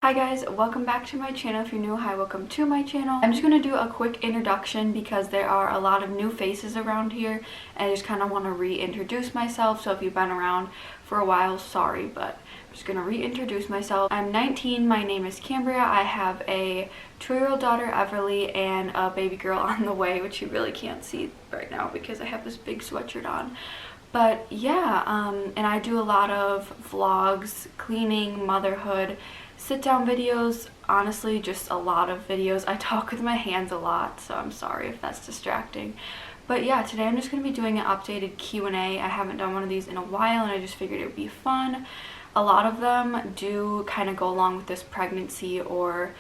Hi guys, welcome back to my channel. If you're new, hi, welcome to my channel. I'm just going to do a quick introduction because there are a lot of new faces around here and I just kind of want to reintroduce myself. So if you've been around for a while, sorry, but I'm just going to reintroduce myself. I'm 19, my name is Cambria. I have a 2-year-old daughter, Everly, and a baby girl on the way, which you really can't see right now because I have this big sweatshirt on. But yeah, and I do a lot of vlogs, cleaning, motherhood, sit-down videos, honestly just a lot of videos. I talk with my hands a lot, so I'm sorry if that's distracting. But yeah, today I'm just going to be doing an updated Q&A. I haven't done one of these in a while and I just figured it would be fun. A lot of them do kind of go along with this pregnancy or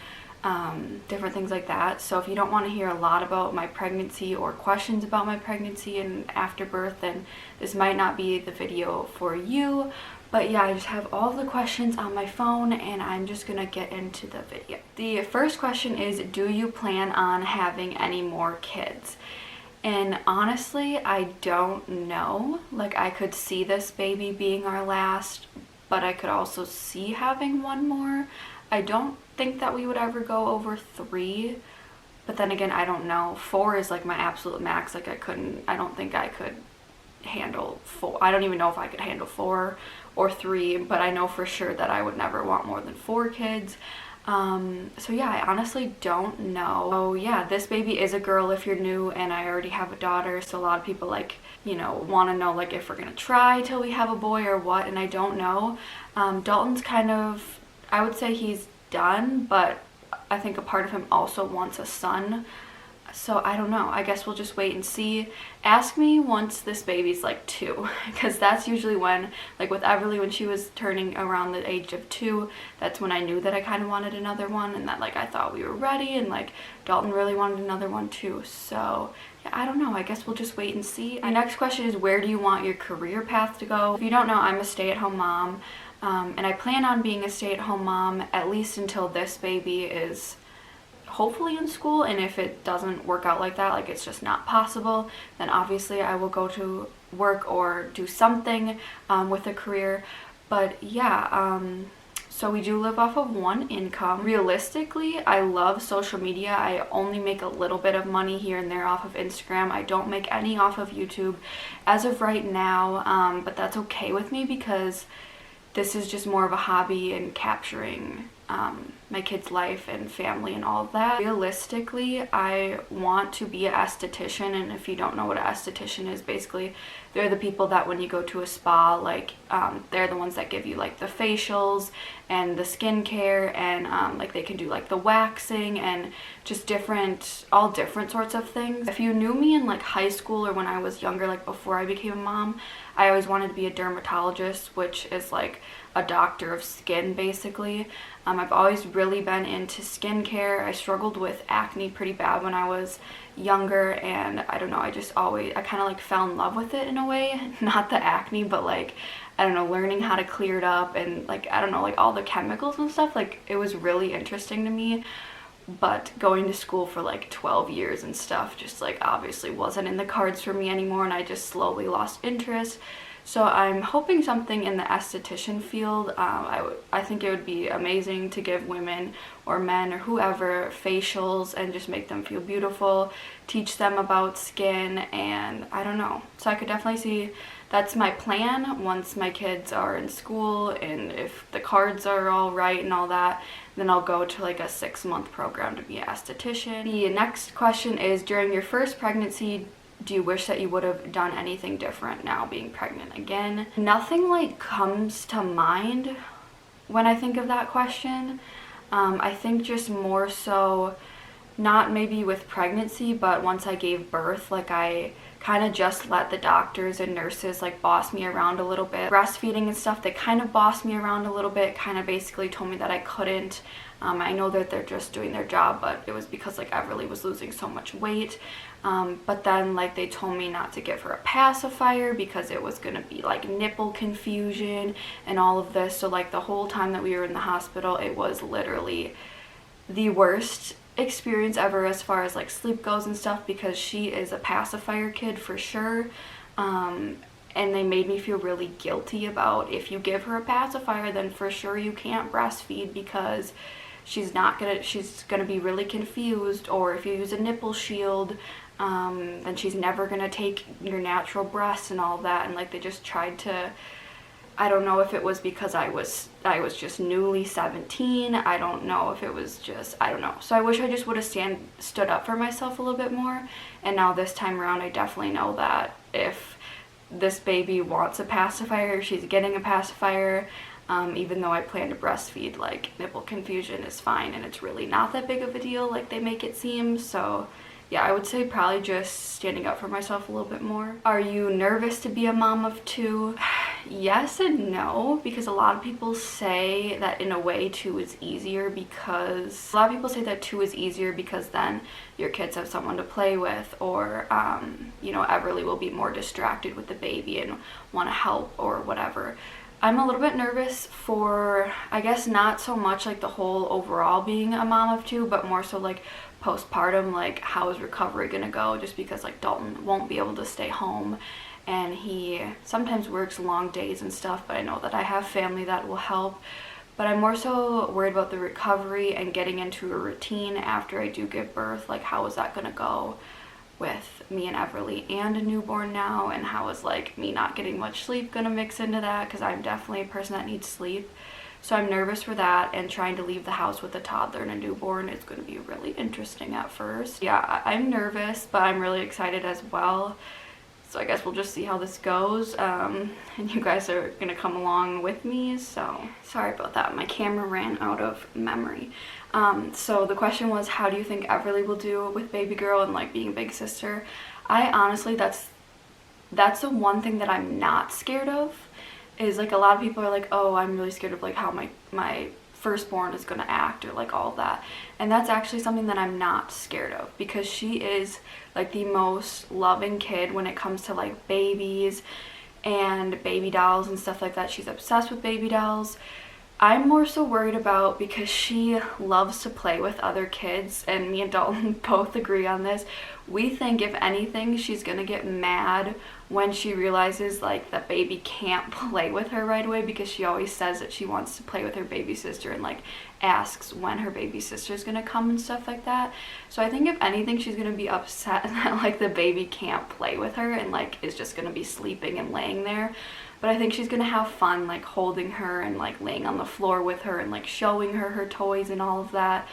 different things like that. So if you don't want to hear a lot about my pregnancy or questions about my pregnancy and afterbirth, then this might not be the video for you. But yeah, I just have all the questions on my phone and I'm just gonna get into the video. The first question is, do you plan on having any more kids? And honestly, I don't know. Like, I could see this baby being our last, but I could also see having one more. I don't think that we would ever go over 3, but then again, I don't know. 4 is like my absolute max. Like, I don't think I could handle 4. I don't even know if I could handle 4 or 3, but I know for sure that I would never want more than 4 kids. So yeah, I honestly don't know. Oh yeah, this baby is a girl if you're new, and I already have a daughter, so a lot of people want to know like if we're gonna try till we have a boy or what, and I don't know. Dalton's kind of, I would say he's done, but I think a part of him also wants a son. So I don't know. I guess we'll just wait and see. Ask me once this baby's like 2, because that's usually when, like with Everly, when she was turning around the age of 2, that's when I knew that I kind of wanted another one and that like I thought we were ready, and like Dalton really wanted another one too. So yeah, I don't know. I guess we'll just wait and see. My next question is, where do you want your career path to go? If you don't know, I'm a stay-at-home mom, and I plan on being a stay-at-home mom at least until this baby is hopefully in school, and if it doesn't work out like that, like it's just not possible, then obviously I will go to work or do something with a career. But yeah, so we do live off of one income. Realistically, I love social media. I only make a little bit of money here and there off of Instagram. I don't make any off of YouTube as of right now, but that's okay with me because this is just more of a hobby and capturing my kid's life and family and all of that. Realistically, I want to be an esthetician, and if you don't know what an esthetician is, basically they're the people that when you go to a spa, like they're the ones that give you like the facials and the skincare, and like they can do like the waxing and just all different sorts of things. If you knew me in like high school or when I was younger, like before I became a mom, I always wanted to be a dermatologist, which is like a doctor of skin basically. I've always really been into skincare. I struggled with acne pretty bad when I was younger, and I don't know, I kind of like fell in love with it in a way. Not the acne, but like, I don't know, learning how to clear it up and like, I don't know, like all the chemicals and stuff, like it was really interesting to me. But going to school for like 12 years and stuff just like obviously wasn't in the cards for me anymore, and I just slowly lost interest. So I'm hoping something in the esthetician field. I think it would be amazing to give women or men or whoever facials and just make them feel beautiful, teach them about skin, and I don't know. So I could definitely see that's my plan once my kids are in school, and if the cards are all right and all that, then I'll go to like a 6-month program to be an esthetician. The next question is, during your first pregnancy, do you wish that you would have done anything different now being pregnant again? Nothing like comes to mind when I think of that question. I think just more so, not maybe with pregnancy, but once I gave birth, like I kind of just let the doctors and nurses like boss me around a little bit. Breastfeeding and stuff, they kind of bossed me around a little bit, kind of basically told me that I couldn't. I know that they're just doing their job, but it was because like Everly was losing so much weight. But then like they told me not to give her a pacifier because it was gonna be like nipple confusion and all of this. So like the whole time that we were in the hospital, it was literally the worst experience ever as far as like sleep goes and stuff, because she is a pacifier kid for sure. and they made me feel really guilty about, if you give her a pacifier, then for sure you can't breastfeed because she's gonna be really confused, or if you use a nipple shield, then she's never gonna take your natural breasts and all that. And like, they just tried to, I don't know if it was because I was just newly 17. I don't know if it was just, I don't know. So I wish I just would have stood up for myself a little bit more. And now this time around, I definitely know that if this baby wants a pacifier, she's getting a pacifier. Even though I plan to breastfeed, like, nipple confusion is fine, and it's really not that big of a deal like they make it seem. So yeah, I would say probably just standing up for myself a little bit more. Are you nervous to be a mom of 2? Yes and no, because a lot of people say that in a way 2 is easier, because a lot of people say that 2 is easier because then your kids have someone to play with, or you know, Everly will be more distracted with the baby and want to help or whatever. I'm a little bit nervous for, I guess, not so much like the whole overall being a mom of 2, but more so like postpartum, like how is recovery gonna go, just because like Dalton won't be able to stay home, and he sometimes works long days and stuff, but I know that I have family that will help. But I'm more so worried about the recovery and getting into a routine after I do give birth. Like, how is that gonna go with me and Everly and a newborn now, and how is like me not getting much sleep gonna mix into that, because I'm definitely a person that needs sleep. So I'm nervous for that, and trying to leave the house with a toddler and a newborn is going to be really interesting at first. Yeah, I'm nervous, but I'm really excited as well. So I guess we'll just see how this goes, and you guys are going to come along with me. So sorry about that, my camera ran out of memory. So the question was, how do you think Everly will do with baby girl and like being a big sister? I honestly, that's the one thing that I'm not scared of. Is like, a lot of people are like, oh, I'm really scared of like how my firstborn is gonna act, or like all of that. And that's actually something that I'm not scared of, because she is like the most loving kid when it comes to like babies and baby dolls and stuff like that. She's obsessed with baby dolls. I'm more so worried about, because she loves to play with other kids, and me and Dalton both agree on this. We think if anything, she's gonna get mad when she realizes like that baby can't play with her right away, because she always says that she wants to play with her baby sister and like asks when her baby sister's gonna come and stuff like that. So I think if anything, she's gonna be upset that like the baby can't play with her and like is just gonna be sleeping and laying there. But I think she's gonna have fun like holding her and like laying on the floor with her and like showing her toys and all of that.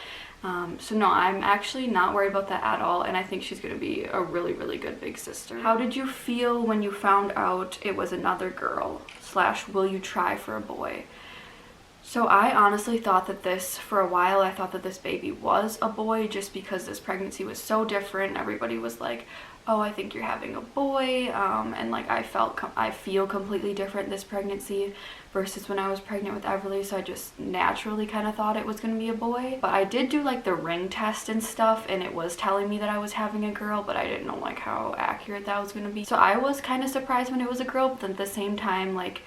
So no, I'm actually not worried about that at all, and I think she's gonna be a really, really good big sister. How did you feel when you found out it was another girl / will you try for a boy? So I honestly thought that for a while, I thought that this baby was a boy, just because this pregnancy was so different. Everybody was like, oh, I think you're having a boy, and like I feel completely different this pregnancy versus when I was pregnant with Everly, so I just naturally kind of thought it was going to be a boy. But I did do like the ring test and stuff, and it was telling me that I was having a girl, but I didn't know like how accurate that was going to be. So I was kind of surprised when it was a girl, but at the same time, like,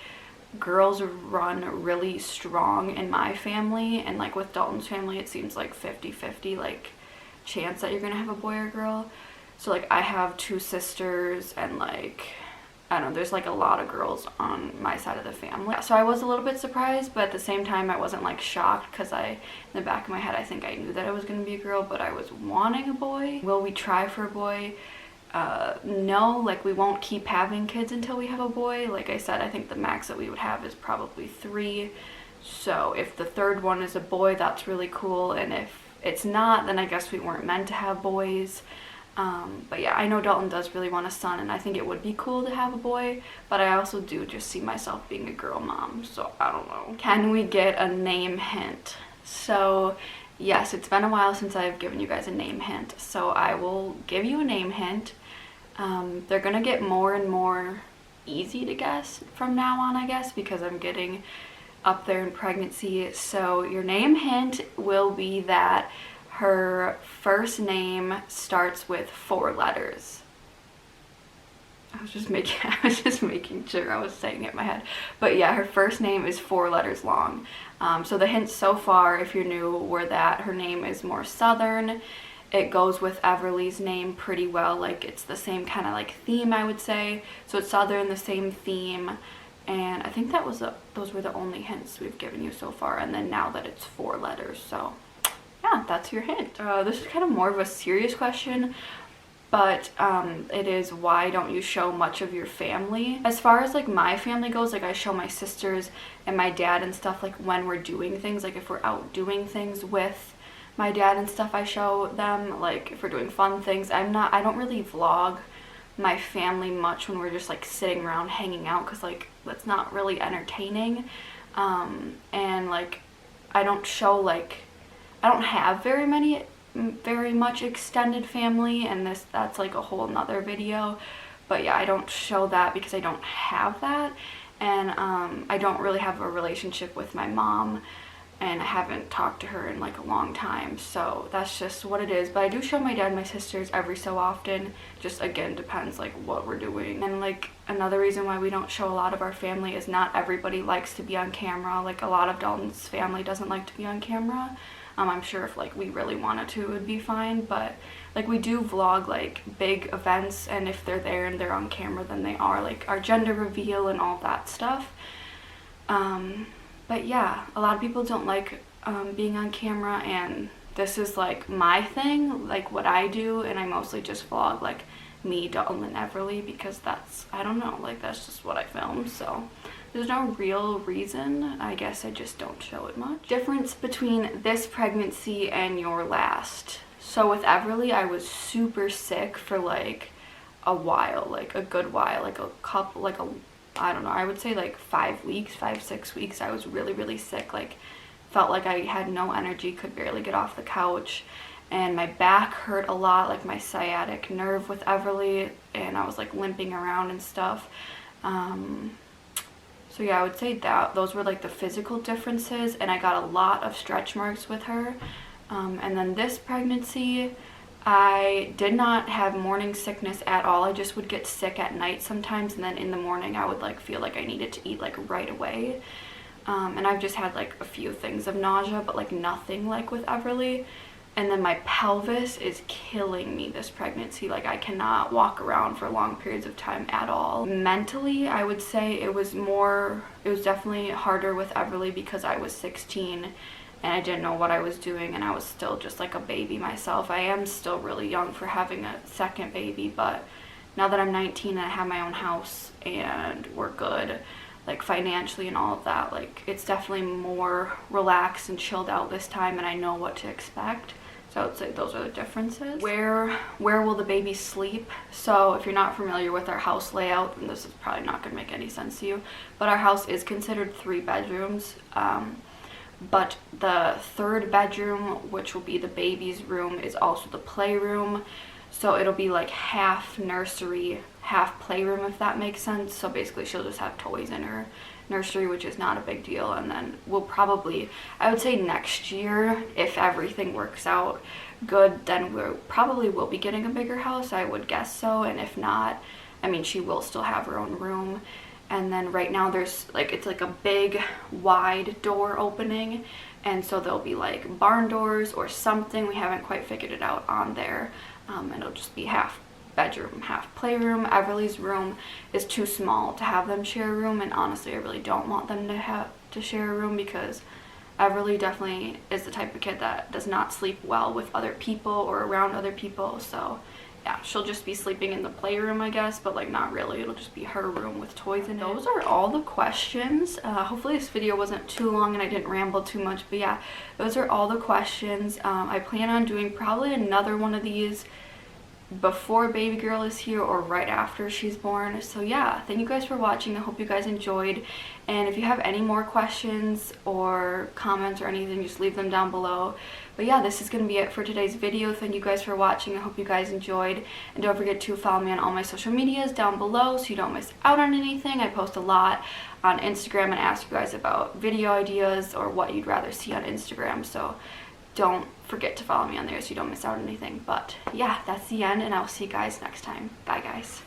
girls run really strong in my family, and like with Dalton's family, it seems like 50-50 like chance that you're gonna have a boy or girl. So like I have 2 sisters, and like I don't know, there's like a lot of girls on my side of the family. So I was a little bit surprised, but at the same time I wasn't like shocked, because in the back of my head I think I knew that it was going to be a girl, but I was wanting a boy. Will we try for a boy? No, like we won't keep having kids until we have a boy. Like I said, I think the max that we would have is probably 3. So if the 3rd one is a boy, that's really cool, and if it's not, then I guess we weren't meant to have boys. But yeah, I know Dalton does really want a son, and I think it would be cool to have a boy, but I also do just see myself being a girl mom, so I don't know. Can we get a name hint? So yes, it's been a while since I've given you guys a name hint, so I will give you a name hint. They're gonna get more and more easy to guess from now on, I guess, because I'm getting up there in pregnancy. So your name hint will be that her first name starts with 4 letters. I was just making sure I was saying it in my head. But yeah, her first name is 4 letters long. So the hints so far, if you're new, were that her name is more southern. it goes with Everly's name pretty well. Like it's the same kind of like theme, I would say. So it's Southern, the same theme. And I think those were the only hints we've given you so far. And then now that it's 4 letters. So yeah, that's your hint. This is kind of more of a serious question, but it is, why don't you show much of your family? As far as like my family goes, like I show my sisters and my dad and stuff, like when we're doing things, like if we're out doing things with my dad and stuff, I show them. Like if we're doing fun things, I don't really vlog my family much when we're just like sitting around hanging out, because like that's not really entertaining. And like I don't show, like I don't have very much extended family, and that's like a whole nother video. But yeah, I don't show that because I don't have that. And I don't really have a relationship with my mom, and I haven't talked to her in like a long time, so that's just what it is. But I do show my dad and my sisters every so often, just again depends like what we're doing. And like another reason why we don't show a lot of our family is not everybody likes to be on camera. Like a lot of Dalton's family doesn't like to be on camera. I'm sure if like we really wanted to, it would be fine, but like we do vlog like big events, and if they're there and they're on camera, then they are, like our gender reveal and all that stuff. But yeah, a lot of people don't like being on camera, and this is like my thing, like what I do, and I mostly just vlog like me, Dalton, and Everly, because that's, I don't know, like that's just what I film. So there's no real reason. I guess I just don't show it much. Difference between this pregnancy and your last. So with Everly, I was super sick for like a while, like a good while, like a couple, like a, I don't know, I would say like 5 weeks, 5-6 weeks. I was really sick, like felt like I had no energy, could barely get off the couch, and my back hurt a lot, like my sciatic nerve with Everly, and I was like limping around and stuff. So yeah, I would say that those were like the physical differences, and I got a lot of stretch marks with her. And then this pregnancy, I did not have morning sickness at all. I just would get sick at night sometimes, and then in the morning I would like feel like I needed to eat like right away. And I've just had like a few things of nausea, but like nothing like with Everly. And then my pelvis is killing me this pregnancy. Like I cannot walk around for long periods of time at all. Mentally, I would say it was definitely harder with Everly because I was 16 and I didn't know what I was doing, and I was still just like a baby myself. I am still really young for having a second baby, but now that I'm 19 and I have my own house and we're good, like financially and all of that, like it's definitely more relaxed and chilled out this time, and I know what to expect. So I would say those are the differences. Where will the baby sleep? So if you're not familiar with our house layout, then this is probably not gonna make any sense to you, but our house is considered 3 bedrooms. But the 3rd bedroom, which will be the baby's room, is also the playroom. So it'll be like half nursery, half playroom, if that makes sense. So basically she'll just have toys in her nursery, which is not a big deal. And then we'll probably, I would say next year, if everything works out good, then we probably will be getting a bigger house. I would guess so. And if not, I mean, she will still have her own room. And then right now there's like, it's like a big wide door opening, and so there'll be like barn doors or something. We haven't quite figured it out on there. And it'll just be half bedroom, half playroom. Everly's room is too small to have them share a room, and honestly I really don't want them to share a room, because Everly definitely is the type of kid that does not sleep well with other people or around other people. So yeah, she'll just be sleeping in the playroom, I guess, but like not really. It'll just be her room with toys in it. Those are all the questions. Hopefully this video wasn't too long and I didn't ramble too much, but yeah, those are all the questions. I plan on doing probably another one of these before baby girl is here or right after she's born. So yeah, thank you guys for watching. I hope you guys enjoyed, and if you have any more questions or comments or anything, just leave them down below. But yeah, this is gonna be it for today's video. Thank you guys for watching. I hope you guys enjoyed, and don't forget to follow me on all my social medias down below so you don't miss out on anything. I post a lot on Instagram and ask you guys about video ideas or what you'd rather see on Instagram, so don't forget to follow me on there so you don't miss out on anything. But yeah, that's the end, and I'll see you guys next time. Bye guys.